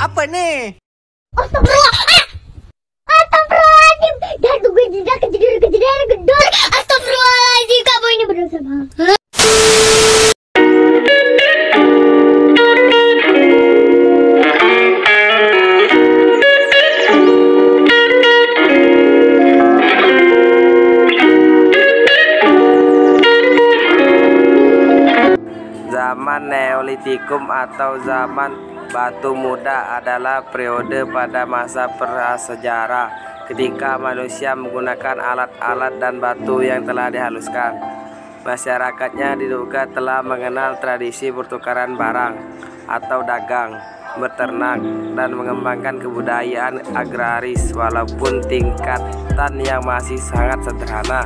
Apa nih? Astagfirullah. Astagfirullahaladzim. Dah gue tidak kejadian gedor. Astagfirullahaladzim, kamu ini berdosa banget. Zaman Neolitikum atau zaman batu muda adalah periode pada masa prasejarah ketika manusia menggunakan alat-alat dan batu yang telah dihaluskan. Masyarakatnya diduga telah mengenal tradisi pertukaran barang atau dagang, beternak, dan mengembangkan kebudayaan agraris walaupun tingkatan yang masih sangat sederhana.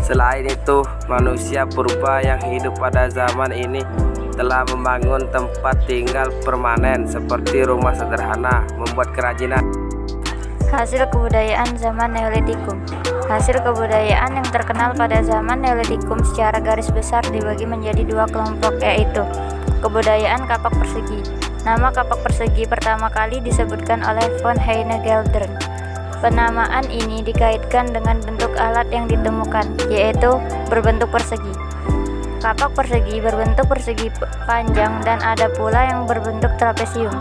Selain itu, manusia purba yang hidup pada zaman ini telah membangun tempat tinggal permanen seperti rumah sederhana, membuat kerajinan. Hasil kebudayaan zaman Neolitikum. Hasil kebudayaan yang terkenal pada zaman Neolitikum secara garis besar dibagi menjadi dua kelompok, yaitu kebudayaan kapak persegi. Nama kapak persegi pertama kali disebutkan oleh von Heine-Geldern. Penamaan ini dikaitkan dengan bentuk alat yang ditemukan, yaitu berbentuk persegi. Kapak persegi berbentuk persegi panjang dan ada pula yang berbentuk trapesium.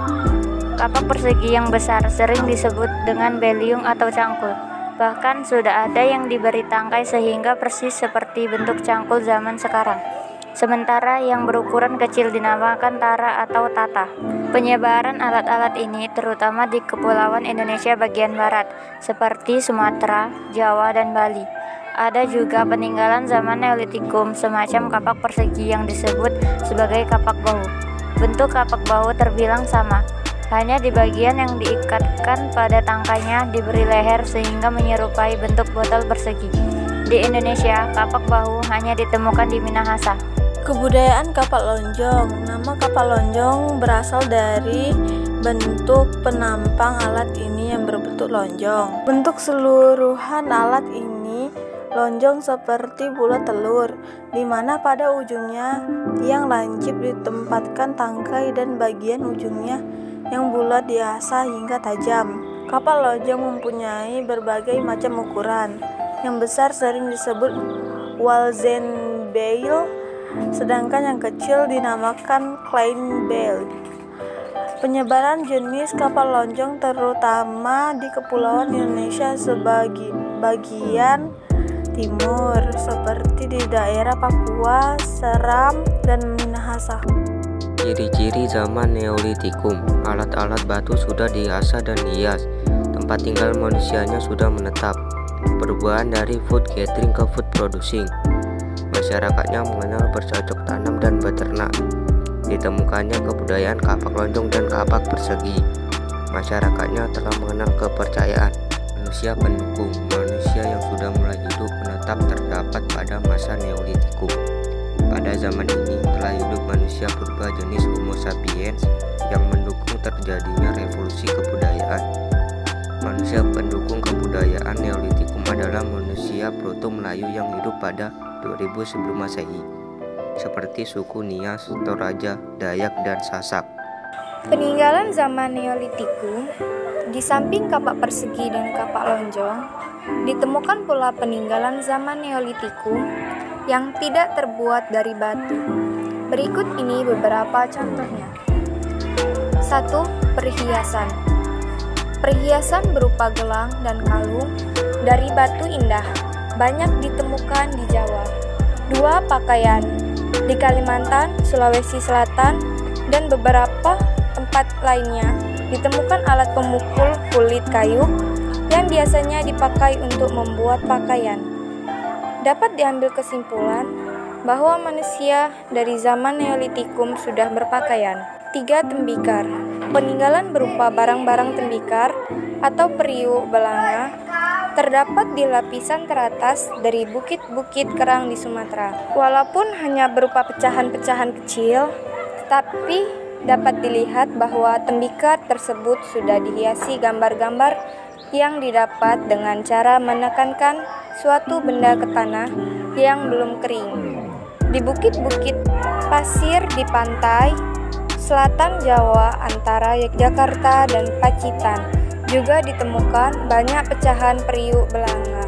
Kapak persegi yang besar sering disebut dengan beliung atau cangkul. Bahkan sudah ada yang diberi tangkai sehingga persis seperti bentuk cangkul zaman sekarang. Sementara yang berukuran kecil dinamakan tara atau tata. Penyebaran alat-alat ini terutama di kepulauan Indonesia bagian barat, seperti Sumatera, Jawa, dan Bali. Ada juga peninggalan zaman Neolitikum semacam kapak persegi yang disebut sebagai kapak bahu. Bentuk kapak bahu terbilang sama, hanya di bagian yang diikatkan pada tangkainya diberi leher sehingga menyerupai bentuk botol persegi. Di Indonesia, kapak bahu hanya ditemukan di Minahasa. Kebudayaan kapak lonjong. Nama kapak lonjong berasal dari bentuk penampang alat ini yang berbentuk lonjong. Bentuk seluruhan alat ini lonjong seperti bulat telur, di mana pada ujungnya yang lancip ditempatkan tangkai dan bagian ujungnya yang bulat diasah hingga tajam. Kapal lonjong mempunyai berbagai macam ukuran. Yang besar sering disebut Walzenbeil, sedangkan yang kecil dinamakan Kleinbeil. Penyebaran jenis kapal lonjong terutama di kepulauan Indonesia sebagian timur, seperti di daerah Papua, Seram, dan Minahasa. Ciri-ciri zaman Neolitikum. Alat-alat batu sudah diasah dan dihias. Tempat tinggal manusianya sudah menetap. Perubahan dari food gathering ke food producing. Masyarakatnya mengenal bercocok tanam dan beternak. Ditemukannya kebudayaan kapak lonjong dan kapak persegi. Masyarakatnya telah mengenal kepercayaan manusia pendukung. Manusia yang sudah mulai hidup menetap terdapat pada masa Neolitikum. Pada zaman ini telah hidup manusia purba jenis Homo sapiens yang mendukung terjadinya revolusi kebudayaan. Manusia pendukung kebudayaan Neolitikum adalah manusia Proto Melayu yang hidup pada 2000 sebelum Masehi, seperti suku Nias, Toraja, Dayak, dan Sasak. Peninggalan zaman Neolitikum, di samping kapak persegi dan kapak lonjong, ditemukan pula peninggalan zaman Neolitikum yang tidak terbuat dari batu. Berikut ini beberapa contohnya. 1. Perhiasan. Perhiasan berupa gelang dan kalung dari batu indah, banyak ditemukan di Jawa. 2. Pakaian. Di Kalimantan, Sulawesi Selatan, dan beberapa tempat lainnya ditemukan alat pemukul kulit kayu yang biasanya dipakai untuk membuat pakaian. Dapat diambil kesimpulan bahwa manusia dari zaman Neolitikum sudah berpakaian. 3. Tembikar. Peninggalan berupa barang-barang tembikar atau periuk belanga terdapat di lapisan teratas dari bukit-bukit kerang di Sumatera. Walaupun hanya berupa pecahan-pecahan kecil, tetapi dapat dilihat bahwa tembikar tersebut sudah dihiasi gambar-gambar yang didapat dengan cara menekankan suatu benda ke tanah yang belum kering. Di bukit-bukit pasir di pantai, selatan Jawa antara Yogyakarta dan Pacitan juga ditemukan banyak pecahan periuk Belanga.